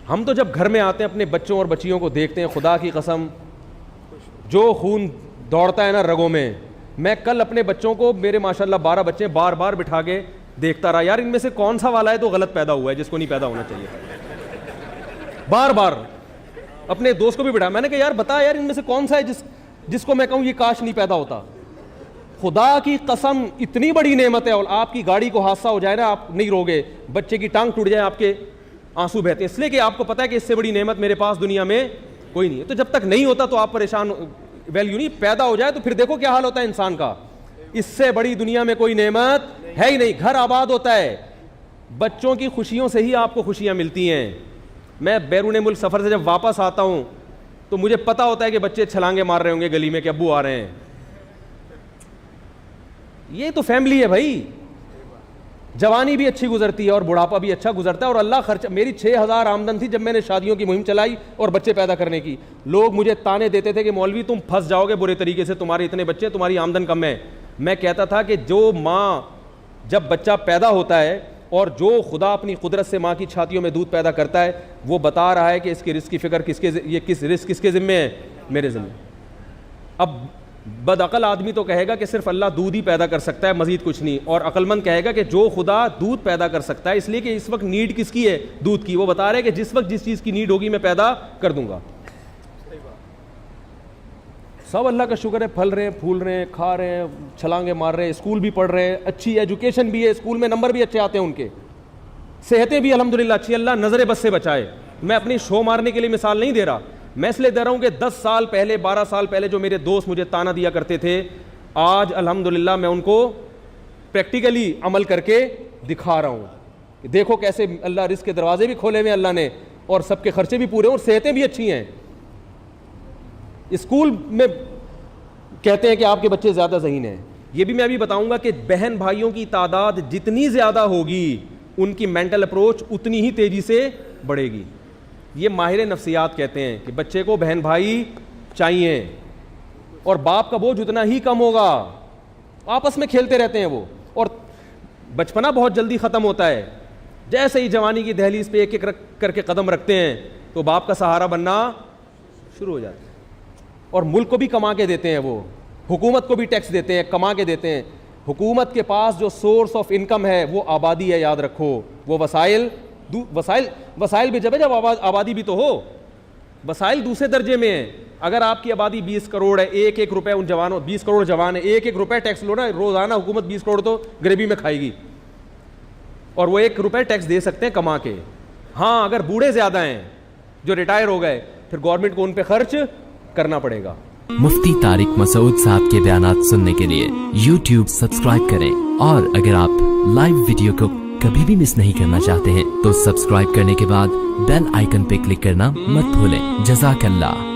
ہم تو جب گھر میں آتے ہیں اپنے بچوں اور بچیوں کو دیکھتے ہیں، خدا کی قسم جو خون دوڑتا ہے نا رگوں میں کل اپنے بچوں کو، میرے ماشاءاللہ 12 بچے، بار بار بٹھا کے دیکھتا رہا، یار ان میں سے کون سا والا ہے تو غلط پیدا ہوا ہے جس کو نہیں پیدا ہونا چاہیے. بار بار اپنے دوست کو بھی بٹھا، میں نے کہا یار بتا یار ان میں سے کون سا ہے جس کو میں کہوں یہ کاش نہیں پیدا ہوتا. خدا کی قسم اتنی بڑی نعمت ہے، اور آپ کی گاڑی کو حادثہ ہو جائے نا آپ نہیں روگے، بچے کی ٹانگ ٹوٹ جائے آپ کے آنسو بہتے ہیں، اس لیے کہ آپ کو پتا ہے کہ اس سے بڑی نعمت میرے پاس دنیا میں کوئی نہیں ہے. تو جب تک نہیں ہوتا تو آپ پریشان، ویلیو نہیں، پیدا ہو جائے تو پھر دیکھو کیا حال ہوتا ہے انسان کا. اس سے بڑی دنیا میں کوئی نعمت ہے ہی نہیں. گھر آباد ہوتا ہے، بچوں کی خوشیوں سے ہی آپ کو خوشیاں ملتی ہیں. میں بیرون ملک سفر سے جب واپس آتا ہوں تو مجھے پتا ہوتا ہے کہ بچے چھلانگے مار رہے ہوں گے گلی میں کہ ابو آ رہے ہیں. یہ تو فیملی ہے بھائی. جوانی بھی اچھی گزرتی ہے اور بڑھاپا بھی اچھا گزرتا ہے، اور اللہ خرچہ. میری 6,000 آمدن تھی جب میں نے شادیوں کی مہم چلائی اور بچے پیدا کرنے کی. لوگ مجھے تانے دیتے تھے کہ مولوی تم پھنس جاؤ گے برے طریقے سے، تمہارے اتنے بچے، تمہاری آمدن کم ہے. میں کہتا تھا کہ جو ماں جب بچہ پیدا ہوتا ہے اور جو خدا اپنی قدرت سے ماں کی چھاتیوں میں دودھ پیدا کرتا ہے، وہ بتا رہا ہے کہ اس کی رزق کی فکر یہ کس رزق کس کے ذمے ہے؟ میرے ذمے. اب بدعقل آدمی تو کہے گا کہ صرف اللہ دودھ ہی پیدا کر سکتا ہے، مزید کچھ نہیں. اور عقل مند کہے گا کہ جو خدا دودھ پیدا کر سکتا ہے، اس لیے کہ اس وقت نیڈ کس کی ہے؟ دودھ کی. وہ بتا رہے ہیں کہ جس وقت جس چیز کی نیڈ ہوگی میں پیدا کر دوں گا. سب اللہ کا شکر ہے، پھل رہے ہیں، پھول رہے ہیں، کھا رہے ہیں، چھلانگے مار رہے ہیں، اسکول بھی پڑھ رہے ہیں، اچھی ایجوکیشن بھی ہے، اسکول میں نمبر بھی اچھے آتے ہیں ان کے، صحتیں بھی الحمدللہ اچھی. اللہ نظر بس سے بچائے. میں اپنی شو مارنے کے لیے مثال نہیں دے رہا، میں اس لیے دے رہا ہوں کہ 10 سال پہلے 12 سال پہلے جو میرے دوست مجھے تانا دیا کرتے تھے، آج الحمدللہ میں ان کو پریکٹیکلی عمل کر کے دکھا رہا ہوں کہ دیکھو کیسے اللہ رزق کے دروازے بھی کھولے ہوئے اللہ نے، اور سب کے خرچے بھی پورے ہیں، اور صحتیں بھی اچھی ہیں. اسکول میں کہتے ہیں کہ آپ کے بچے زیادہ ذہین ہیں. یہ بھی میں ابھی بتاؤں گا کہ بہن بھائیوں کی تعداد جتنی زیادہ ہوگی ان کی مینٹل اپروچ اتنی ہی تیزی سے بڑھے گی. یہ ماہر نفسیات کہتے ہیں کہ بچے کو بہن بھائی چاہیے، اور باپ کا بوجھ اتنا ہی کم ہوگا. آپس میں کھیلتے رہتے ہیں وہ، اور بچپنا بہت جلدی ختم ہوتا ہے. جیسے ہی جوانی کی دہلیز پہ ایک ایک کر کے قدم رکھتے ہیں تو باپ کا سہارا بننا شروع ہو جاتا ہے. اور ملک کو بھی کما کے دیتے ہیں، وہ حکومت کو بھی ٹیکس دیتے ہیں، کما کے دیتے ہیں. حکومت کے پاس جو سورس آف انکم ہے وہ آبادی ہے، یاد رکھو. وہ وسائل بھی جب آبادی بھی تو ہو، وسائل دوسرے درجے میں ہیں. اگر آپ کی آبادی 20 کروڑ ہے، ایک ایک روپے ان جوانوں، 20 کروڑ جوان ہیں، ایک ایک روپے ٹیکس لو نا روزانہ، حکومت 20 کروڑ تو غریبی میں کھائے گی، اور وہ 1 روپے ٹیکس دے سکتے ہیں کما کے. ہاں اگر بوڑھے زیادہ ہیں جو ریٹائر ہو گئے، پھر گورنمنٹ کو ان پہ خرچ کرنا پڑے گا. مفتی طارق مسعود صاحب کے بیانات سننے کے لیے YouTube سبسکرائب کریں، اور اگر آپ لائیو ویڈیو کو کبھی بھی مس نہیں کرنا چاہتے ہیں تو سبسکرائب کرنے کے بعد بیل آئیکن پہ کلک کرنا مت بھولیں. جزاک اللہ.